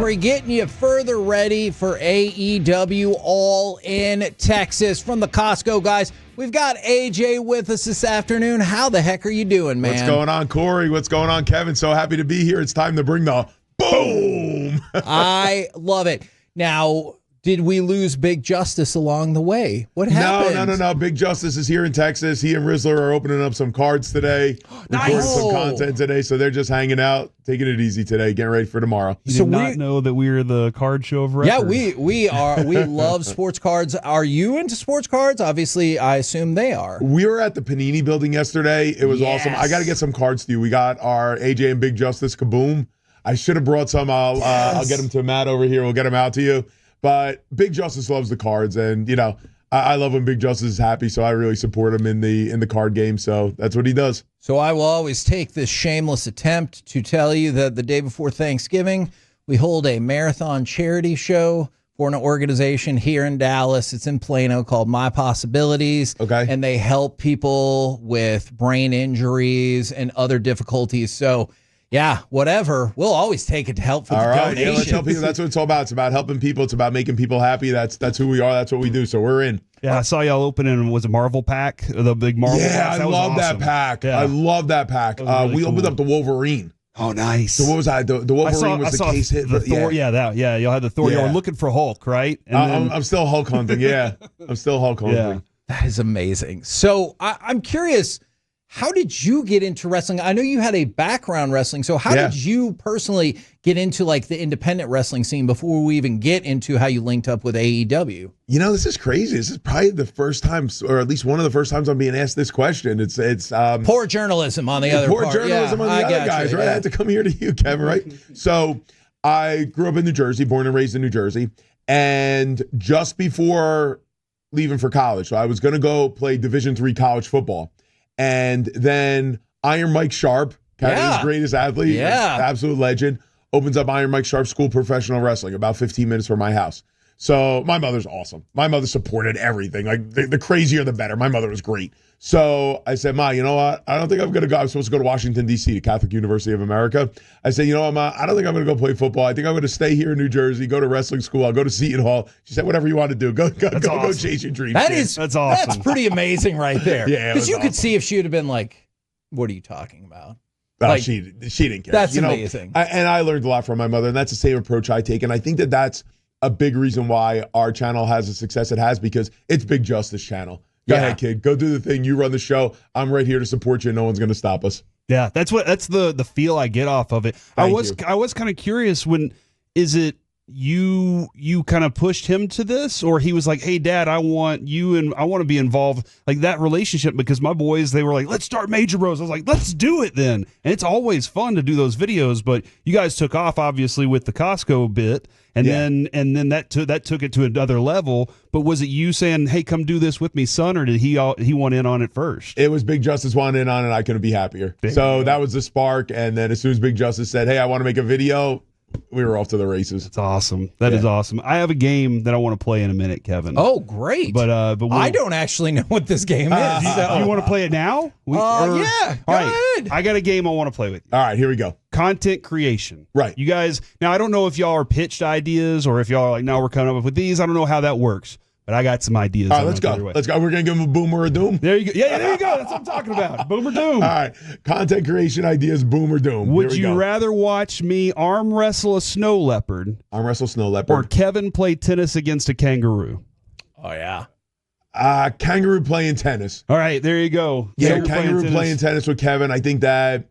Cory, getting you further ready for AEW All in Texas from the Costco Guys. We've got AJ with us this afternoon. How the heck are you doing, man? What's going on, Cory? What's going on, Kevin? So happy to be here. It's time to bring the boom. I love it. Now, did we lose Big Justice along the way? What happened? No. Big Justice is here in Texas. He and Rizzler are opening up some cards today. Nice. Recording some content today, so they're just hanging out, taking it easy today, getting ready for tomorrow. You did not know that we were the card show of record. Yeah, we are. We love sports cards. Are you into sports cards? Obviously, I assume they are. We were at the Panini building yesterday. It was awesome. I got to get some cards to you. We got our AJ and Big Justice Kaboom. I should have brought some. I'll get them to Matt over here. We'll get them out to you. But Big Justice loves the cards, and I love when Big Justice is happy, so I really support him in the card game. So that's what he does. So I will always take this shameless attempt to tell you that the day before Thanksgiving, we hold a marathon charity show for an organization here in Dallas. It's in Plano called My Possibilities. Okay. And they help people with brain injuries and other difficulties. So yeah, whatever. We'll always take it to help for the donations. Yeah, let's help people. That's what it's all about. It's about helping people. It's about making people happy. That's who we are. That's what we do. So we're in. Yeah, I saw y'all opening, was a Marvel pack? The big Marvel pack? Yeah, I love that pack. Yeah. I love that pack. Really we opened up the Wolverine. Oh, nice. So what was that? The Wolverine was the case hit. The Thor, yeah, y'all had the Thor. You were looking for Hulk, right? And I'm still Hulk hunting, yeah. I'm still Hulk hunting. Yeah. That is amazing. So I'm curious, how did you get into wrestling? I know you had a background wrestling, so how did you personally get into like the independent wrestling scene before we even get into how you linked up with AEW? This is crazy. This is probably the first time, or at least one of the first times I'm being asked this question. It's poor journalism on the other part. Poor journalism on the other guys, right? I had to come here to you, Kevin, right? So I grew up in New Jersey, born and raised in New Jersey, and just before leaving for college, so I was going to go play Division III college football. And then Iron Mike Sharp, Canada's greatest athlete, absolute legend, opens up Iron Mike Sharp School Professional Wrestling about 15 minutes from my house. So my mother's awesome. My mother supported everything. Like the crazier, the better. My mother was great. So I said, Ma, you know what? I don't think I'm going to go. I was supposed to go to Washington, D.C., to Catholic University of America. I said, you know what, Ma? I don't think I'm going to go play football. I think I'm going to stay here in New Jersey, go to wrestling school. I'll go to Seton Hall. She said, whatever you want to do. Go chase your dreams. That's awesome. That's pretty amazing right there. Yeah, because you could see if she would have been like, what are you talking about? She didn't care. That's amazing. And I learned a lot from my mother, and that's the same approach I take. And I think that's a big reason why our channel has the success it has, because it's Big Justice channel. Go ahead, kid. Go do the thing. You run the show. I'm right here to support you. No one's going to stop us. Yeah, that's the feel I get off of it. I was kind of curious, when is it you kind of pushed him to this, or he was like, hey, Dad, I want you and I want to be involved, like that relationship, because my boys, they were like, let's start Major Bros. I was like, let's do it then. And it's always fun to do those videos, but you guys took off obviously with the Costco bit. And then that took it to another level. But was it you saying, "Hey, come do this with me, son," or did he want in on it first? It was Big Justice wanted in on it. I couldn't be happier. That was the spark. And then as soon as Big Justice said, "Hey, I want to make a video," we were off to the races. That's awesome. That is awesome. I have a game that I want to play in a minute, Kevin. Oh, great! But I don't actually know what this game is. You want to play it now? Yeah. Go ahead. I got a game I want to play with you. All right, here we go. Content creation. Right. You guys, now I don't know if y'all are pitched ideas or if y'all are like, no, we're coming up with these. I don't know how that works, but I got some ideas. All right, let's go. Let's go. We're going to give them a boom or a doom. There you go. Yeah, there you go. That's what I'm talking about. Boom or doom. All right. Content creation ideas, boom or doom. Would you rather watch me arm wrestle a snow leopard? Arm wrestle snow leopard. Or Kevin play tennis against a kangaroo? Oh, yeah. Kangaroo playing tennis. All right, there you go. Yeah, kangaroo playing tennis with Kevin. I think that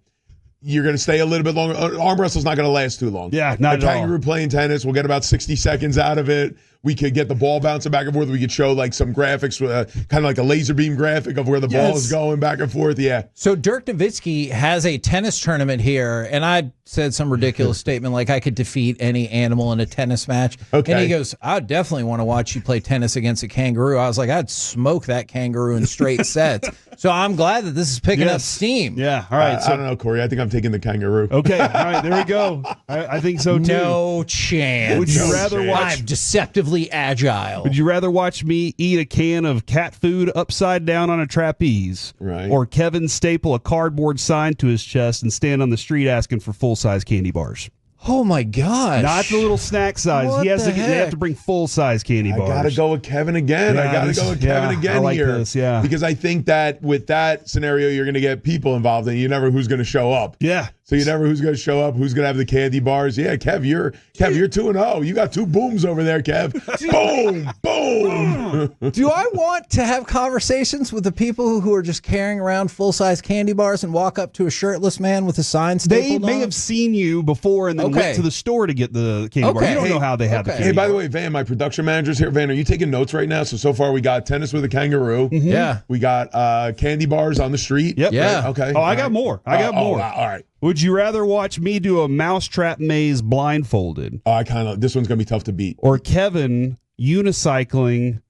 you're going to stay a little bit longer. Arm wrestle's not going to last too long. Yeah, not at all. Kangaroo playing tennis, we'll get about 60 seconds out of it. We could get the ball bouncing back and forth. We could show like some graphics, kind of like a laser beam graphic of where the ball is going back and forth. Yeah. So Dirk Nowitzki has a tennis tournament here, and I said some ridiculous statement like I could defeat any animal in a tennis match. Okay. And he goes, I definitely want to watch you play tennis against a kangaroo. I was like, I'd smoke that kangaroo in straight sets. So I'm glad that this is picking up steam. Yeah. All right. I don't know, Cory. I think I'm taking the kangaroo. Okay. All right. There we go. I think so, too. No chance. Would you rather watch... I'm deceptively agile. Would you rather watch me eat a can of cat food upside down on a trapeze? Right. Or Kevin staple a cardboard sign to his chest and stand on the street asking for full-size candy bars? Oh my gosh! Not the little snack size. What They the have heck? to bring full size candy bars. I gotta go with Kevin again. I gotta go with Kevin again I like here. this, yeah. Because I think that with that scenario, you're gonna get people involved, and you never who's gonna show up. Yeah. So you never who's gonna show up, who's gonna have the candy bars. Yeah, Kev, you're 2-0. You got 2 booms over there, Kev. Boom, boom. Do I want to have conversations with the people who are just carrying around full-size candy bars and walk up to a shirtless man with a sign They stapled may on? have seen you before and then went to the store to get the candy bar. You don't know how they have the candy Hey, by bar. the way, Van, my production manager's here. Van, are you taking notes right now? So far we got tennis with a kangaroo. Mm-hmm. Yeah. We got candy bars on the street. Yep. Yeah. Right? Okay. Oh, I got more. I got more. Wow. All right. Would you rather watch me do a mousetrap maze blindfolded This one's going to be tough to beat. or Kevin unicycling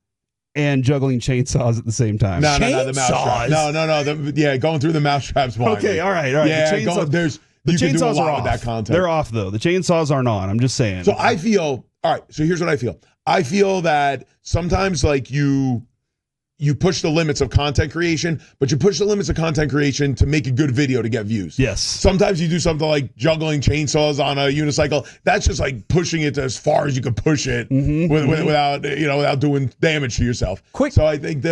and juggling chainsaws at the same time? No, the mousetrap. No. Going through the mousetraps blindly. Okay, all right. Yeah, the chainsaws, you can do a chainsaws lot are off. with that content. They're off, though. The chainsaws aren't on. I'm just saying. So I feel, all right, so here's what I feel. I feel that sometimes like you push the limits of content creation, but you push the limits of content creation to make a good video to get views. Yes. Sometimes you do something like juggling chainsaws on a unicycle. That's just like pushing it to as far as you could push it without doing damage to yourself. So I think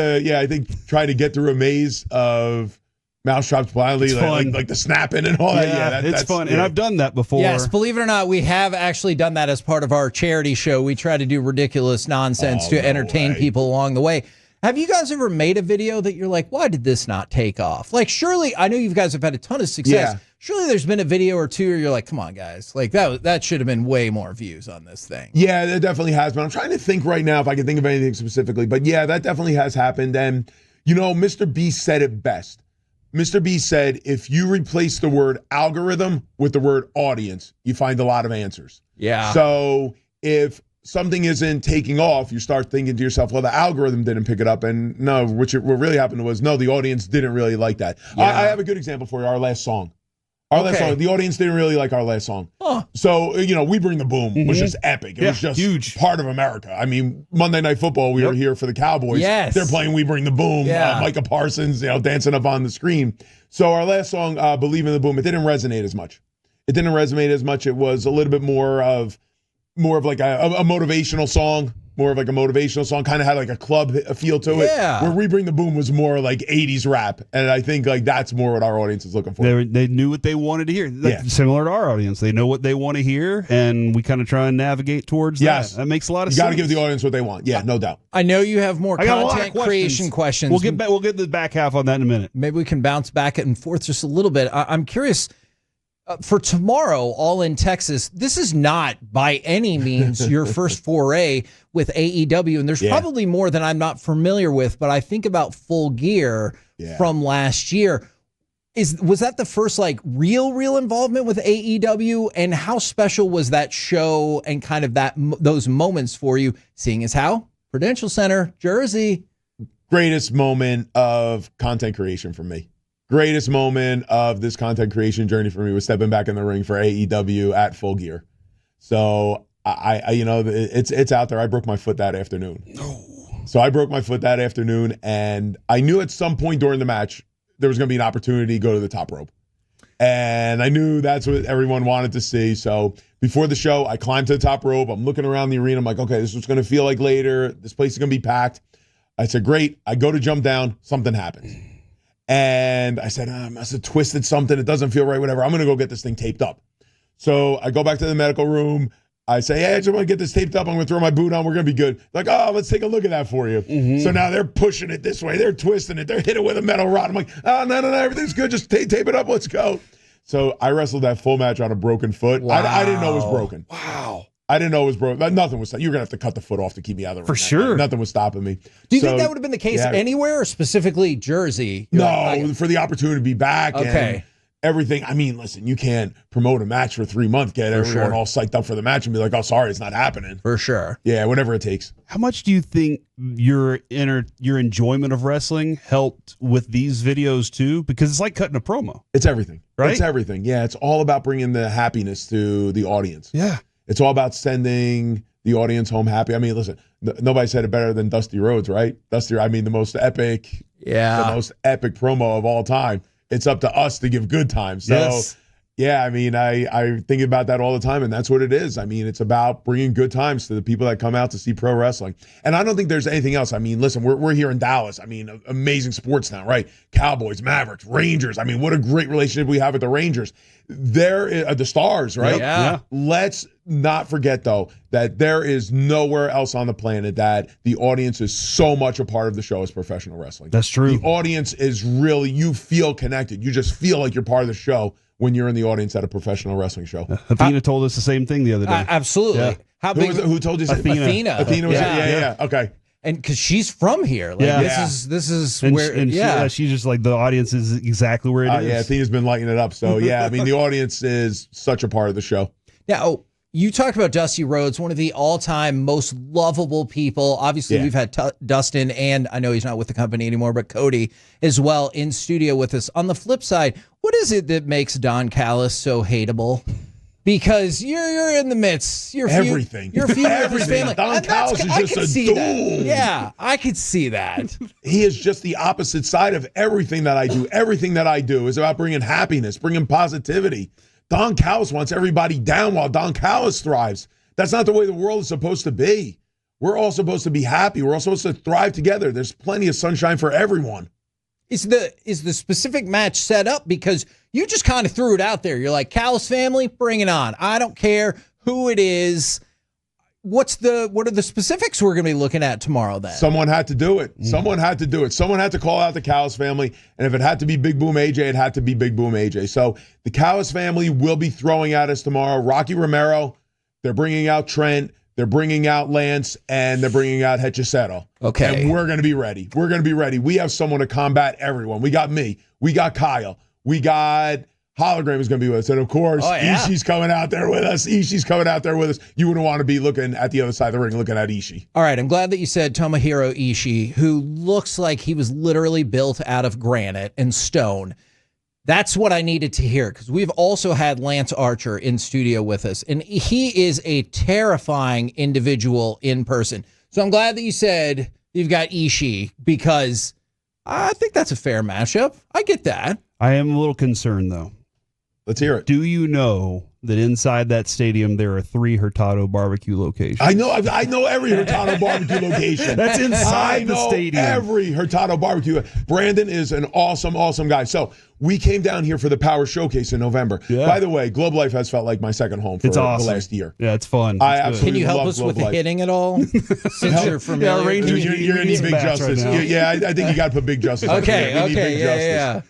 trying to get through a maze of mousetraps blindly, like the snapping and all that. Yeah, that's fun. And I've done that before. Yes, believe it or not, we have actually done that as part of our charity show. We try to do ridiculous nonsense to entertain people along the way. Have you guys ever made a video that you're like, why did this not take off? Like, surely, I know you guys have had a ton of success. Yeah. Surely there's been a video or two where you're like, come on, guys. Like, that should have been way more views on this thing. Yeah, that definitely has been. I'm trying to think right now if I can think of anything specifically. But yeah, that definitely has happened. And, Mr. Beast said it best. Mr. Beast said, if you replace the word algorithm with the word audience, you find a lot of answers. Yeah. So if something isn't taking off, you start thinking to yourself, well, the algorithm didn't pick it up. And no, what really happened was, no, the audience didn't really like that. Yeah. I have a good example for you, our last song. Last song, the audience didn't really like our last song. Huh. So, We Bring the Boom was just epic. It was just huge. Part of America. I mean, Monday Night Football, we were here for the Cowboys. Yes. They're playing We Bring the Boom. Yeah. Micah Parsons, dancing up on the screen. So our last song, Believe in the Boom, it didn't resonate as much. It was a little bit more of like a motivational song. Kind of had like a club feel to it. Yeah. Where We Bring the Boom was more like 80s rap. And I think like that's more what our audience is looking for. They knew what they wanted to hear. Similar to our audience. They know what they want to hear, and we kind of try and navigate towards that. That makes a lot of sense. You got to give the audience what they want. Yeah, no doubt. I know you have more content creation questions. We'll get the back half on that in a minute. Maybe we can bounce back and forth just a little bit. I'm curious. For tomorrow, All in Texas, this is not by any means your first foray with AEW, and there's probably more than I'm not familiar with, but I think about Full Gear from last year. Was that the first like real involvement with AEW, and how special was that show and kind of those moments for you, seeing as how Prudential Center, Jersey? Greatest moment of content creation for me. Greatest moment of this content creation journey for me was stepping back in the ring for AEW at Full Gear. So I it's out there. I broke my foot that afternoon. So I broke my foot that afternoon, and I knew at some point during the match there was going to be an opportunity to go to the top rope. And I knew that's what everyone wanted to see. So before the show, I climbed to the top rope. I'm looking around the arena. I'm like, okay, this is what's going to feel like later. This place is going to be packed. I said, great. I go to jump down. Something happens. And I said, I must have twisted something. It doesn't feel right, whatever. I'm going to go get this thing taped up. So I go back to the medical room. I say, hey, I just want to get this taped up. I'm going to throw my boot on. We're going to be good. Like, oh, let's take a look at that for you. Mm-hmm. So now they're pushing it this way. They're twisting it. They're hitting it with a metal rod. I'm like, oh, no, everything's good. Just tape it up. Let's go. So I wrestled that full match on a broken foot. Wow. I didn't know it was broken. Wow. I didn't know it was broken. Nothing was. You're going to have to cut the foot off to keep me out of the ring. For sure. Nothing was stopping me. Do you think that would have been the case anywhere, or specifically Jersey? For the opportunity to be back and everything. I mean, listen, you can't promote a match for 3 months, get everyone all psyched up for the match and be like, oh, sorry, it's not happening. For sure. Yeah, whatever it takes. How much do you think your enjoyment of wrestling helped with these videos too? Because it's like cutting a promo. It's everything. Right? It's everything. Yeah, it's all about bringing the happiness to the audience. Yeah. It's all about sending the audience home happy. I mean, listen, nobody said it better than Dusty Rhodes, right? The most epic promo of all time. It's up to us to give good times. So Yeah, I mean, I think about that all the time, and that's what it is. I mean, it's about bringing good times to the people that come out to see pro wrestling. And I don't think there's anything else. I mean, listen, we're here in Dallas. I mean, amazing sports now, right? Cowboys, Mavericks, Rangers. I mean, what a great relationship we have with the Rangers. They're the Stars, right? Yeah. Let's not forget, though, that there is nowhere else on the planet that the audience is so much a part of the show as professional wrestling. That's true. The audience is really, you feel connected. You just feel like you're part of the show when you're in the audience at a professional wrestling show. Athena told us the same thing the other day. Absolutely. Yeah. How big? Who told you? Athena. Athena was yeah. Okay. And because she's from here, like this is and where, she's just like, the audience is exactly where it is. Yeah, Athena's been lighting it up. So yeah, I mean, the audience is such a part of the show. Now, you talked about Dusty Rhodes, one of the all-time most lovable people. Obviously, we've had Dustin, and I know he's not with the company anymore, but Cody as well in studio with us. On the flip side, what is it that makes Don Callis so hateable? Because you're in the midst. You're everything. You're feuding with his family. Don Callis is just a dude. Yeah, I could see that. He is just the opposite side of everything that I do. Everything that I do is about bringing happiness, bringing positivity. Don Callis wants everybody down while Don Callis thrives. That's not the way the world is supposed to be. We're all supposed to be happy. We're all supposed to thrive together. There's plenty of sunshine for everyone. Is the specific match set up? Because you just kind of threw it out there. You're like, Callis family, bring it on. I don't care who it is. What are the specifics we're going to be looking at tomorrow then? Someone had to do it. Someone had to do it. Someone had to call out the Callis family. And if it had to be Big Boom AJ, it had to be Big Boom AJ. So the Callis family will be throwing at us tomorrow. Rocky Romero, they're bringing out Trent, they're bringing out Lance, and they're bringing out Hechicero. Okay. And we're going to be ready. We're going to be ready. We have someone to combat everyone. We got me. We got Kyle. We got Hologram is going to be with us. And, of course, Ishii's coming out there with us. You wouldn't want to be looking at the other side of the ring looking at Ishii. All right, I'm glad that you said Tomohiro Ishii, who looks like he was literally built out of granite and stone. That's what I needed to hear, because we've also had Lance Archer in studio with us, and he is a terrifying individual in person. So I'm glad that you said you've got Ishii, because I think that's a fair matchup. I get that. I am a little concerned, though. Let's hear it. Do you know that inside that stadium there are 3 Hurtado barbecue locations? I know every Hurtado barbecue location. That's inside the stadium. Every Hurtado barbecue. Brandon is an awesome, awesome guy. So we came down here for the Power Showcase in November. Yeah. By the way, Globe Life has felt like my second home for the last year. Yeah, it's fun. I absolutely Can you help love us Globe with the Life. hitting at all? Since you're familiar. Rangers, you're going to need Big Justice. I think you got to put Big Justice. Okay, Big Justice. Yeah.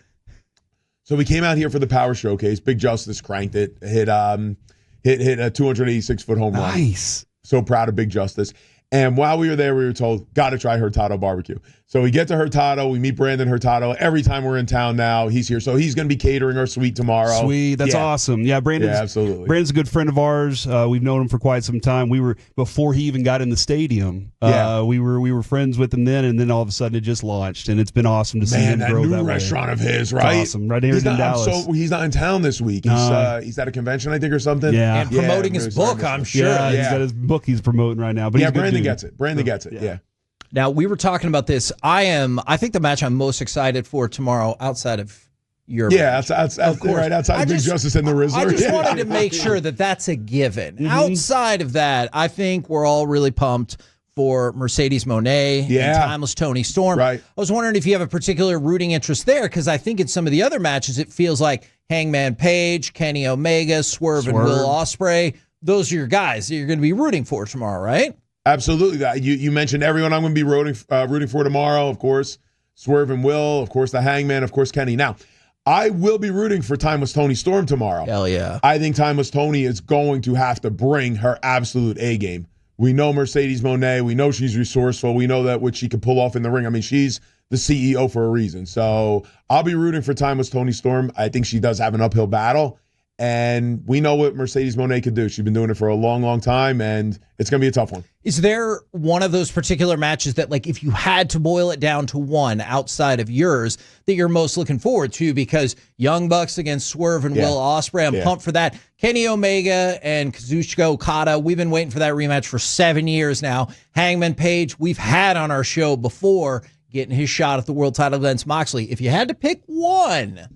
So we came out here for the Power Showcase. Big Justice cranked it. Hit a 286-foot home run. Nice. So proud of Big Justice. And while we were there, we were told, got to try Hurtado barbecue. So we get to Hurtado. We meet Brandon Hurtado. Every time we're in town now, he's here. So he's going to be catering our suite tomorrow. Sweet. That's awesome. Yeah, absolutely. Brandon's a good friend of ours. We've known him for quite some time. We were, before he even got in the stadium, we were friends with him then, and then all of a sudden it just launched, and it's been awesome to see him grow that way. Man, that new restaurant of his, right? It's awesome. Right here in Dallas. He's not in town this week. He's at a convention, I think, or something. Yeah. And promoting his book, I'm sure. Yeah, he's got his book he's promoting right now. But yeah, Brandon gets it. Brandon gets it. Yeah. Now, we were talking about this. I think the match I'm most excited for tomorrow, outside of your match, outside of Big Justice and the Rizzler. I just wanted to make sure that that's a given. Mm-hmm. Outside of that, I think we're all really pumped for Mercedes Moné and Timeless Tony Storm. Right. I was wondering if you have a particular rooting interest there, because I think in some of the other matches, it feels like Hangman Page, Kenny Omega, Swerve, and Will Ospreay. Those are your guys that you're going to be rooting for tomorrow, right? Absolutely. You mentioned everyone I'm going to be rooting for tomorrow, of course. Swerve and Will, of course, the Hangman, of course, Kenny. Now, I will be rooting for Timeless Tony Storm tomorrow. Hell yeah. I think Timeless Tony is going to have to bring her absolute A game. We know Mercedes Moné. We know she's resourceful. We know that what she can pull off in the ring. I mean, she's the CEO for a reason. So I'll be rooting for Timeless Tony Storm. I think she does have an uphill battle. And we know what Mercedes Moné could do. She's been doing it for a long, long time, and it's going to be a tough one. Is there one of those particular matches that, like, if you had to boil it down to one outside of yours that you're most looking forward to? Because Young Bucks against Swerve and Will Ospreay, I'm pumped for that. Kenny Omega and Kazuchika Okada, we've been waiting for that rematch for 7 years now. Hangman Page, we've had on our show before, getting his shot at the world title against Moxley. If you had to pick one...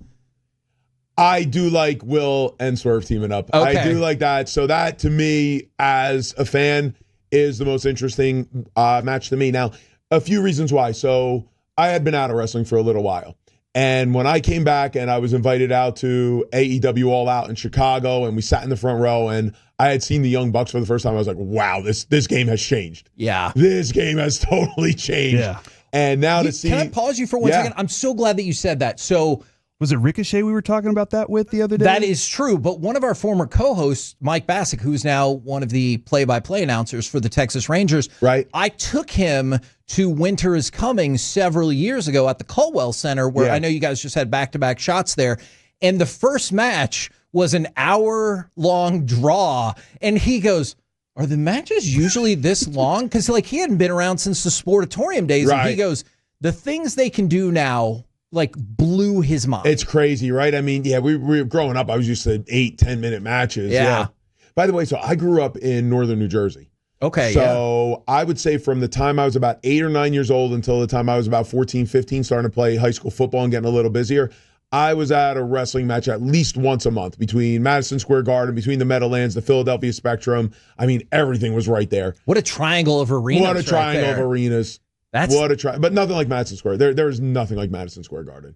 I do like Will and Swerve teaming up. Okay. I do like that. So that, to me, as a fan, is the most interesting match to me. Now, a few reasons why. So I had been out of wrestling for a little while. And when I came back and I was invited out to AEW All Out in Chicago, and we sat in the front row, and I had seen the Young Bucks for the first time, I was like, wow, this game has changed. Yeah. This game has totally changed. Yeah. And now to see... Can I pause you for 1 second? I'm so glad that you said that. So... Was it Ricochet we were talking about that with the other day? That is true, but one of our former co-hosts, Mike Bassick, who's now one of the play-by-play announcers for the Texas Rangers, right? I took him to Winter is Coming several years ago at the Culwell Center, where I know you guys just had back-to-back shots there, and the first match was an hour-long draw, and he goes, are the matches usually this long? Because like he hadn't been around since the Sportatorium days, and he goes, the things they can do now like blew his mind. It's crazy, right? I mean, we were growing up, I was used to 8-10 minute matches. Yeah. By the way, so I grew up in northern New Jersey. Okay. So I would say from the time I was about 8 or 9 years old until the time I was about 14, 15, starting to play high school football and getting a little busier, I was at a wrestling match at least once a month between Madison Square Garden, between the Meadowlands, the Philadelphia Spectrum. I mean, everything was right there. What a triangle of arenas. What a triangle of arenas. What a try, but nothing like Madison Square. There is nothing like Madison Square Garden.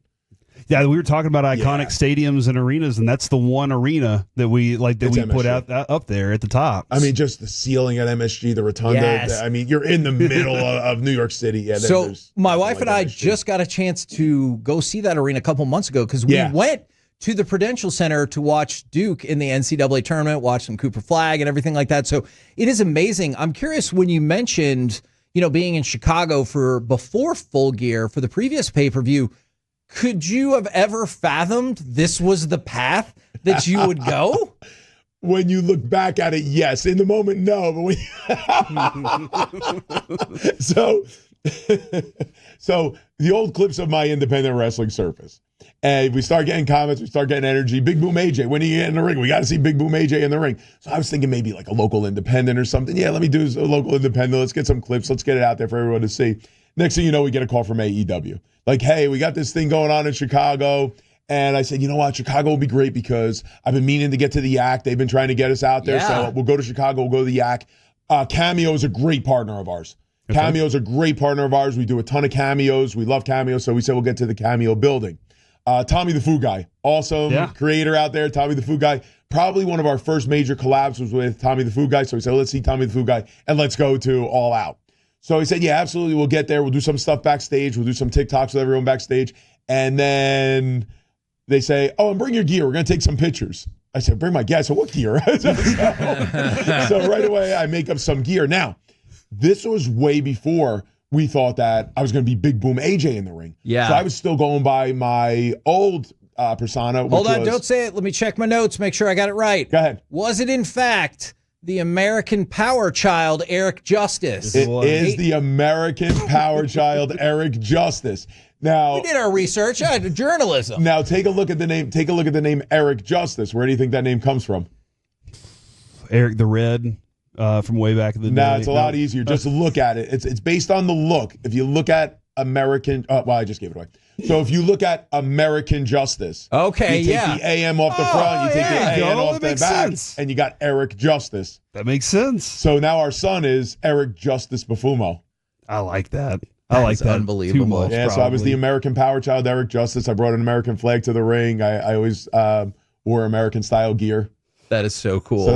Yeah, we were talking about iconic stadiums and arenas, and that's the one arena that we like that we put out up there at the top. I mean, just the ceiling at MSG, the rotunda. Yes. I mean, you're in the middle of New York City. Yeah. So my wife and I just got a chance to go see that arena a couple months ago because we went to the Prudential Center to watch Duke in the NCAA tournament, watch some Cooper Flag and everything like that. So it is amazing. I'm curious when you mentioned, being in Chicago before Full Gear for the previous pay-per-view, could you have ever fathomed this was the path that you would go? When you look back at it, yes. In the moment, no. But so the old clips of my independent wrestling surface. And we start getting comments, we start getting energy. Big Boom AJ, when you get in the ring, we got to see Big Boom AJ in the ring. So I was thinking maybe like a local independent or something. Yeah, let me do a local independent. Let's get some clips. Let's get it out there for everyone to see. Next thing you know, we get a call from AEW. Like, hey, we got this thing going on in Chicago. And I said, you know what? Chicago will be great because I've been meaning to get to the Yak. They've been trying to get us out there. So we'll go to Chicago. We'll go to the Yak. Cameo is a great partner of ours. Okay. Cameo is a great partner of ours. We do a ton of cameos. We love cameos. So we said we'll get to the Cameo building. Tommy the Foo Guy, awesome creator out there. Tommy the Foo Guy. Probably one of our first major collabs was with Tommy the Foo Guy. So we said, well, let's see Tommy the Foo Guy and let's go to All Out. So he said, yeah, absolutely. We'll get there. We'll do some stuff backstage. We'll do some TikToks with everyone backstage. And then they say, oh, and bring your gear. We're going to take some pictures. I said, bring my gear. So what gear? So right away, I make up some gear. Now, this was way before we thought that I was going to be Big Boom AJ in the ring. Yeah. So I was still going by my old persona. Hold on, don't say it. Let me check my notes, make sure I got it right. Go ahead. Was it, in fact, the American Power Child, Eric Justice? It is the American Power Child, Eric Justice. Now we did our research. Journalism. Now take a look at the name. Take a look at the name Eric Justice. Where do you think that name comes from? Eric the Red. From way back in the day. No, it's a lot easier. Just look at it. It's based on the look. If you look at American, well, I just gave it away. So if you look at American Justice, okay, you take the AM off the front, you take the AN off the back, and you got Eric Justice. That makes sense. So now our son is Eric Justice Bufumo. I like that. I like that. Unbelievable. Too much, yeah, probably. So I was the American Power Child, Eric Justice. I brought an American flag to the ring. I always wore American style gear. That is so cool. So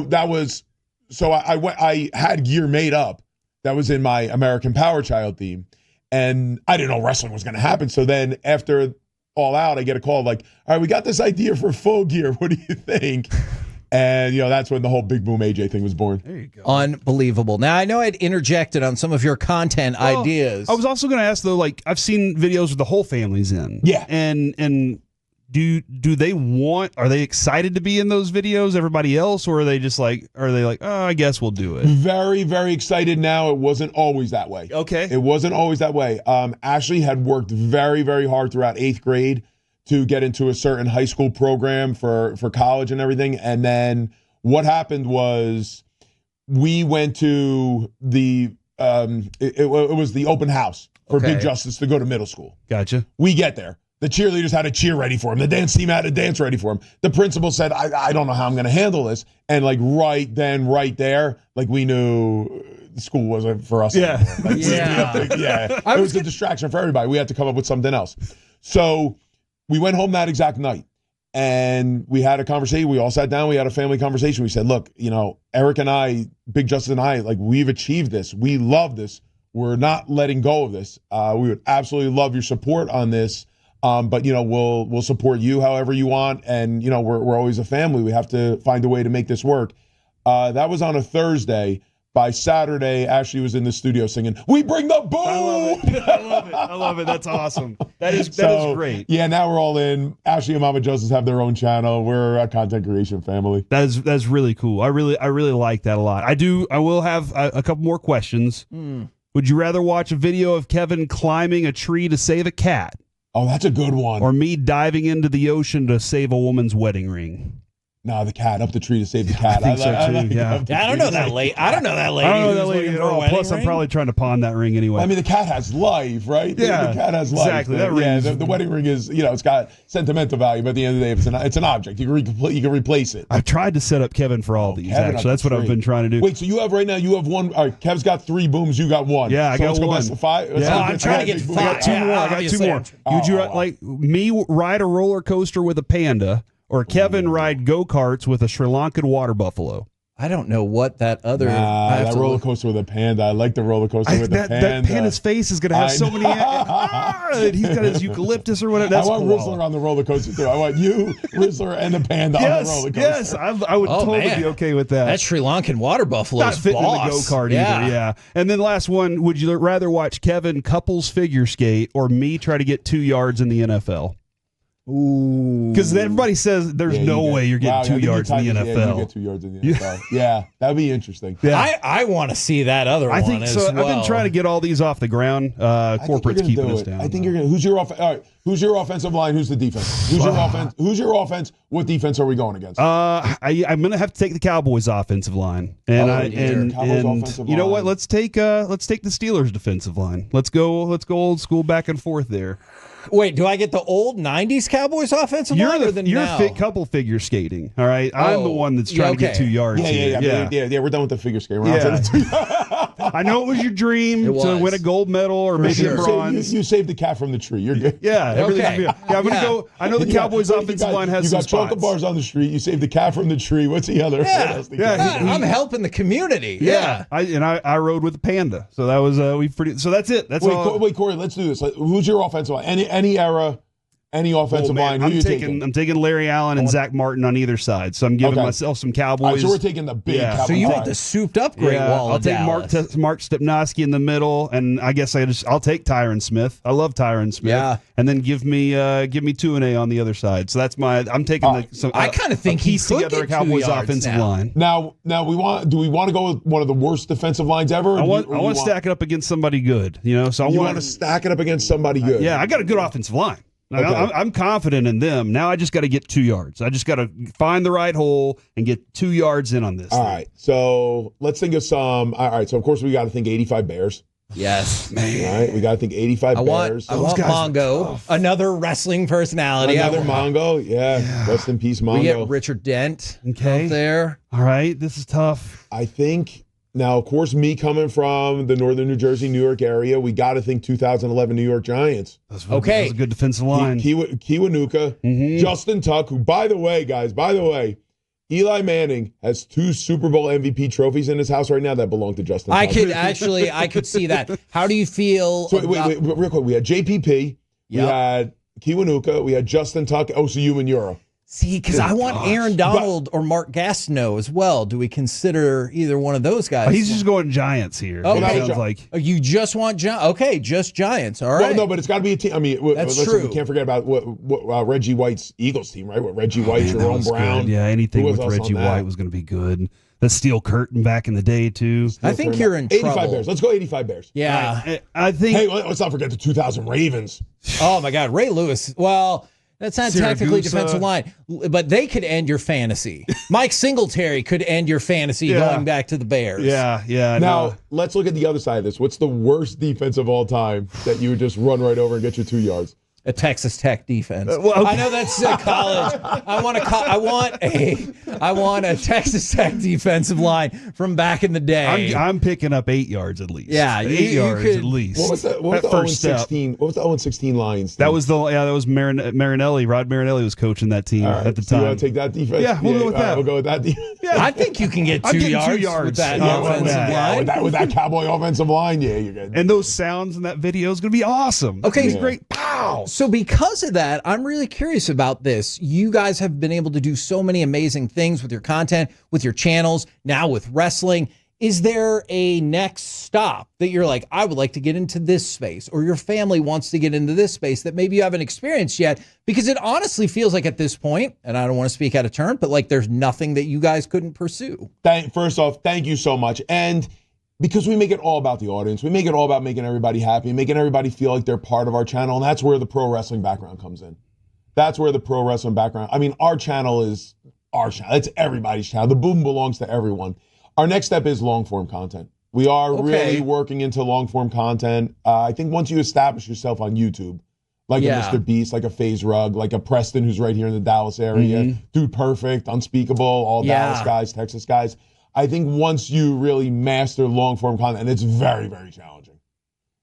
that was So I had gear made up that was in my American Power Child theme, and I didn't know wrestling was going to happen. So then after All Out, I get a call like, all right, we got this idea for Full Gear. What do you think? And, that's when the whole Big Boom AJ thing was born. There you go. Unbelievable. Now, I know I'd interjected on some of your content ideas. I was also going to ask, though, like, I've seen videos with the whole family's in. Yeah. And do they are they excited to be in those videos, everybody else, or are they just like, oh, I guess we'll do it? Very, very excited now. It wasn't always that way. Okay. It wasn't always that way. Ashley had worked very, very hard throughout 8th grade to get into a certain high school program for college and everything. And then what happened was we went to the, it was the open house for Big Justice to go to middle school. Gotcha. We get there. The cheerleaders had a cheer ready for him. The dance team had a dance ready for him. The principal said, I don't know how I'm going to handle this. And like right there, like we knew the school wasn't for us. Yeah. Like, it was a distraction for everybody. We had to come up with something else. So we went home that exact night and we had a conversation. We all sat down. We had a family conversation. We said, look, Eric and I, Big Justice and I, like we've achieved this. We love this. We're not letting go of this. We would absolutely love your support on this. But we'll support you however you want, and we're always a family. We have to find a way to make this work. That was on a Thursday. By Saturday, Ashley was in the studio singing, "We bring the boom." I love it. That's awesome. That is great. Yeah, now we're all in. Ashley and Mama Justice have their own channel. We're a content creation family. That's really cool. I really like that a lot. I will have a couple more questions. Would you rather watch a video of Kevin climbing a tree to save a cat? Oh, that's a good one. Or me diving into the ocean to save a woman's wedding ring? No, the cat, up the tree to save the cat. I think so too. Yeah. I don't know that lady. I don't know that lady at all. Plus, I'm probably trying to pawn that ring anyway. I mean, the cat has life, right? Yeah, the cat has life. Exactly. The wedding ring is, it's got sentimental value, but at the end of the day, it's an object. You can replace it. I've tried to set up Kevin for all these. Actually, that's what I've been trying to do. Wait, so you have one. All right, Kev's got 3 booms. You got 1. Yeah, I got let's 1. Go best of 5. Yeah, I'm trying to get 5. I got 2 more. I got 2 more. Would you like me ride a roller coaster with a panda? Or Kevin ride go-karts with a Sri Lankan water buffalo? I don't know what that other... that roller coaster with a panda. I like the roller coaster with the panda. That panda's face is going to have so many... he's got his eucalyptus or whatever. That's I want Rizzler on the roller coaster, too. I want you, Rizzler, and the panda on the roller coaster. Yes, I would totally be okay with that. That Sri Lankan water buffalo Not is fitting boss. in the go-kart either, yeah. And then last one, would you rather watch Kevin couples figure skate or me try to get 2 yards in the NFL? Ooh. Because everybody says there's no way you're getting 2 yards in the NFL. Yeah, you get 2 yards in the NFL. Yeah, that'd be interesting. Yeah. I want to see that other one. I think so. As well. I've been trying to get all these off the ground. Corporate's keeping us down. I think you're going to. Who's your all right, offensive line? Who's the defense? Who's your offense? Who's your offense? What defense are we going against? I'm going to have to take the Cowboys offensive line. And you know what? Let's take the Steelers defensive line. Let's go old school back and forth there. Wait, do I get the old 90s Cowboys offensive line or the now? You're couple figure skating, all right? I'm the one that's trying to get 2 yards. Yeah, we're done with the figure skating. I know it was your dream to win a gold medal or maybe a bronze. You saved the cat from the tree. You're good. Yeah, everything's good. Yeah, I'm going to go. I know the Cowboys offensive line has some spots. You got chocolate bars on the street. You saved the cat from the tree. What's the other? I'm helping the community. Yeah. I rode with a panda. So that was so that's it. That's all. Wait, Corey, let's do this. Who's your offensive line? Any era, any offensive line? Who are you taking? I'm taking Larry Allen and Zach Martin on either side. So I'm giving myself some Cowboys. All right, so we're taking the big Cowboys. So you want the souped up Great Wall I'll of take Dallas. Mark Stepnoski in the middle, and I guess I'll take Tyron Smith. I love Tyron Smith. Yeah. And then give me Tuanay on the other side. So that's I'm taking I kind of think he's together a Cowboys offensive line. Now do we want to go with one of the worst defensive lines ever? I want to stack it up against somebody good. So you want to stack it up against somebody good. Yeah, I got a good offensive line. Okay. I'm confident in them. Now I just got to get 2 yards. I just got to find the right hole and get 2 yards in on this. All right. So let's think of some. All right. So, of course, we got to think 85 Bears. Yes, man. All right. We got to think 85 Bears. I want Mongo, another wrestling personality. Another Mongo. Yeah. Rest in peace, Mongo. We get Richard Dent out there. All right. This is tough. I think. Now, of course, me coming from the northern New Jersey, New York area, we got to think 2011 New York Giants. That's a good defensive line. Kiwanuka, Justin Tuck, who, by the way, Eli Manning has 2 Super Bowl MVP trophies in his house right now that belong to Justin Tuck. I could see that. How do you feel? So wait, real quick. We had JPP, we had Kiwanuka, we had Justin Tuck, OCU and Euro. See, because I want Aaron Donald or Mark Gastineau as well. Do we consider either one of those guys? He's just going Giants here. Okay. Sounds like. You just want Giants? Okay, just Giants. All right. Well, no, but it's got to be a team. I mean, that's true. We can't forget about what Reggie White's Eagles team, right? What Reggie White, Jerome Brown. Good. Yeah, anything with Reggie White was going to be good. The steel curtain back in the day, too. I think you're in 85 trouble. Bears. Let's go 85 Bears. Yeah. Right. I think. Hey, let's not forget the 2000 Ravens. Oh, my God. Ray Lewis. Well, that's not technically defensive line, but they could end your fantasy. Mike Singletary could end your fantasy going back to the Bears. Yeah. Now, let's look at the other side of this. What's the worst defense of all time that you would just run right over and get your 2 yards? a Texas Tech defense. Well, okay. I know that's college. I want a Texas Tech defensive line from back in the day. I'm picking up 8 yards at least. Yeah, 8 yards at least. What was the 0-16? What was the 0-16 Lions? That was Marinelli. Rod Marinelli was coaching that team at the time. You want to take that defense? Yeah, we'll go with that. We'll go with that defense. Yeah, I think you can get 2 yards with that offensive line. With that Cowboy offensive line, yeah, you're good. And those sounds in that video is going to be awesome. Okay, it's great. Pow! So because of that, I'm really curious about this. You guys have been able to do so many amazing things with your content, with your channels, now with wrestling. Is there a next stop that you're like, I would like to get into this space, or your family wants to get into this space that maybe you haven't experienced yet? Because it honestly feels like at this point, and I don't want to speak out of turn, but like there's nothing that you guys couldn't pursue. First off, thank you so much. And because we make it all about the audience, we make it all about making everybody happy, making everybody feel like they're part of our channel, and that's where the pro wrestling background comes in. That's where the pro wrestling background, I mean, our channel is our channel. It's everybody's channel. The boom belongs to everyone. Our next step is long-form content. We are really working into long-form content. I think once you establish yourself on YouTube, like a Mr. Beast, like a FaZe Rug, like a Preston who's right here in the Dallas area, Dude Perfect, Unspeakable, all Dallas guys, Texas guys. I think once you really master long-form content, and it's very, very challenging.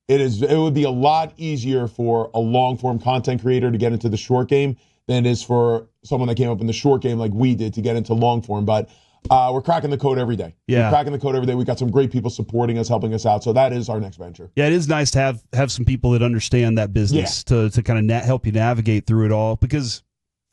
It would be a lot easier for a long-form content creator to get into the short game than it is for someone that came up in the short game like we did to get into long-form. But we're cracking the code every day. Yeah. We're cracking the code every day. We got some great people supporting us, helping us out. So that is our next venture. Yeah, it is nice to have some people that understand that business to kind of help you navigate through it all. Because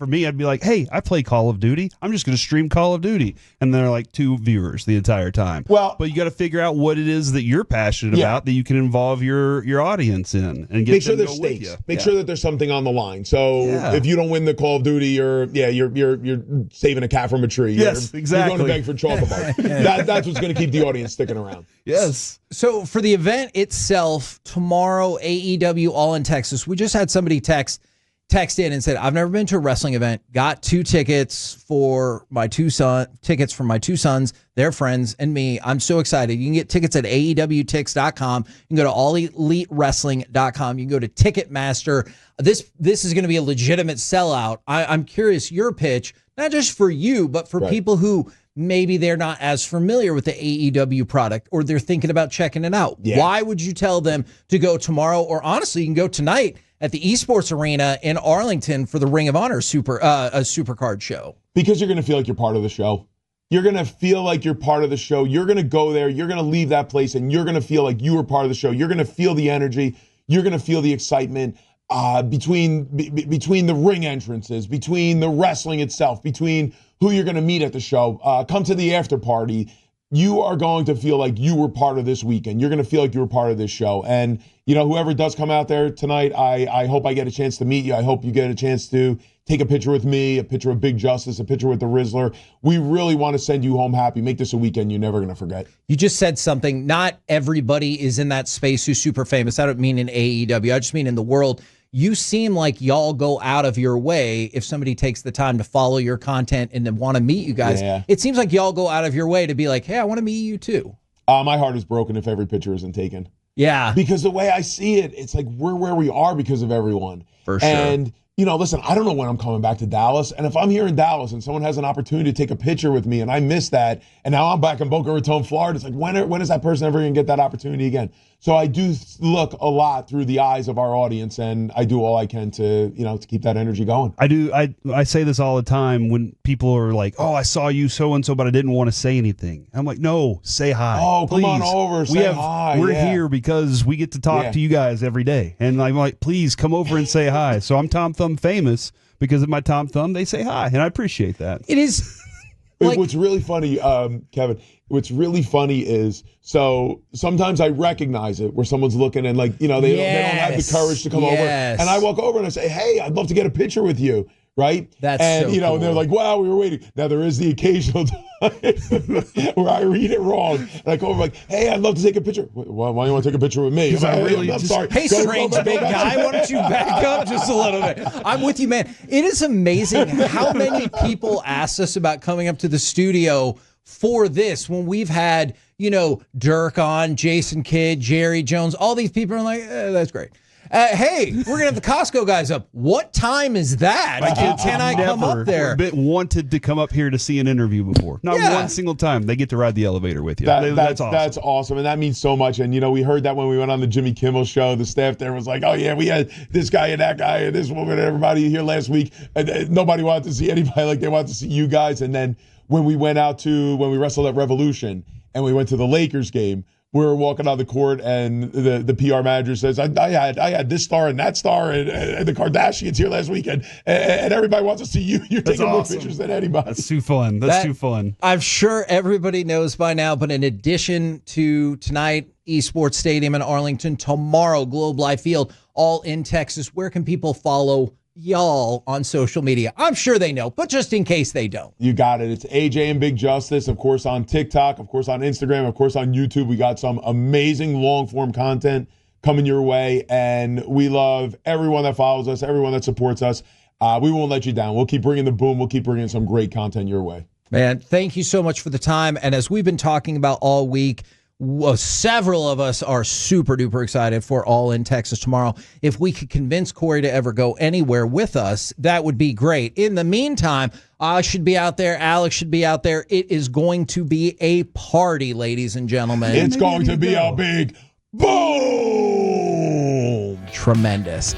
for me, I'd be like, hey, I play Call of Duty. I'm just going to stream Call of Duty. And they're like 2 viewers the entire time. Well, but you got to figure out what it is that you're passionate about that you can involve your audience in and get make sure there's stakes. Make sure that there's something on the line. So if you don't win the Call of Duty, you're saving a cat from a tree. Yes, exactly. You're going to beg for chocolate bar. That's what's going to keep the audience sticking around. Yes. So for the event itself, tomorrow, AEW All in Texas, we just had somebody text in and said, I've never been to a wrestling event, got 2 tickets for my 2 sons, their friends, and me. I'm so excited. You can get tickets at AEWTix.com. You can go to AllEliteWrestling.com. You can go to Ticketmaster. This is going to be a legitimate sellout. I'm curious, your pitch, not just for you, but for people who maybe they're not as familiar with the AEW product, or they're thinking about checking it out. Yeah. Why would you tell them to go tomorrow? Or honestly, you can go tonight at the Esports Arena in Arlington for the Ring of Honor Supercard show. Because you're going to feel like you're part of the show. You're going to feel like you're part of the show. You're going to go there. You're going to leave that place, and you're going to feel like you were part of the show. You're going to feel the energy. You're going to feel the excitement between the ring entrances, between the wrestling itself, between who you're going to meet at the show. Come to the after party. You are going to feel like you were part of this weekend. You're going to feel like you were part of this show. And, whoever does come out there tonight, I hope I get a chance to meet you. I hope you get a chance to take a picture with me, a picture of Big Justice, a picture with the Rizzler. We really want to send you home happy. Make this a weekend you're never going to forget. You just said something. Not everybody is in that space who's super famous. I don't mean in AEW. I just mean in the world. You seem like y'all go out of your way if somebody takes the time to follow your content and then want to meet you guys. Yeah. It seems like y'all go out of your way to be like, hey, I want to meet you too. My heart is broken if every picture isn't taken. Yeah. Because the way I see it, it's like we're where we are because of everyone. For sure. And, listen, I don't know when I'm coming back to Dallas. And if I'm here in Dallas and someone has an opportunity to take a picture with me and I miss that, and now I'm back in Boca Raton, Florida, it's like, when is that person ever going to get that opportunity again? So I do look a lot through the eyes of our audience, and I do all I can to keep that energy going. I do. I say this all the time when people are like, oh, I saw you so-and-so, but I didn't want to say anything. I'm like, no, say hi. Oh, please. Come on over, say hi. We're here because we get to talk to you guys every day. And I'm like, please come over and say hi. So I'm Tom Thumb famous because of my Tom Thumb. They say hi, and I appreciate that. It is. What's really funny, Kevin, what's really funny is, so sometimes I recognize it where someone's looking and they don't have the courage to come over. And I walk over and I say, hey, I'd love to get a picture with you. Right? That's so cool. And they're like, wow, we were waiting. Now there is the occasional time where I read it wrong. And I go over like, hey, I'd love to take a picture. Why do you want to take a picture with me? I'm sorry. Hey, strange big guy, why don't you back up just a little bit? I'm with you, man. It is amazing how many people asked us about coming up to the studio for this when we've had, Dirk on, Jason Kidd, Jerry Jones, all these people are like, that's great. Hey, we're going to have the Costco guys up. What time is that? Can I come up there? Wanted to come up here to see an interview before. Not one single time. They get to ride the elevator with you. That's awesome. That's awesome, and that means so much. And, we heard that when we went on the Jimmy Kimmel show. The staff there was like, oh, yeah, we had this guy and that guy and this woman and everybody here last week. And nobody wanted to see anybody like they wanted to see you guys. And then when we wrestled at Revolution and we went to the Lakers game, we were walking on the court, and the PR manager says, I had this star and that star, and the Kardashians here last weekend, and everybody wants to see you. You're taking more pictures than anybody. That's too fun. That's too fun. I'm sure everybody knows by now, but in addition to tonight, Esports Stadium in Arlington, tomorrow, Globe Life Field, all in Texas, where can people follow y'all on social media? I'm sure they know, but just in case they don't. You got it. It's AJ and Big Justice, of course, on TikTok, of course, on Instagram, of course, on YouTube. We got some amazing long-form content coming your way, and we love everyone that follows us, everyone that supports us. We won't let you down. We'll keep bringing the boom. We'll keep bringing some great content your way. Man, thank you so much for the time. And as we've been talking about all week, several of us are super duper excited for All in Texas tomorrow. If we could convince Cory to ever go anywhere with us, that would be great. In the meantime, I should be out there. Alex should be out there. It is going to be a party, ladies and gentlemen. It's going to be a big boom. Tremendous.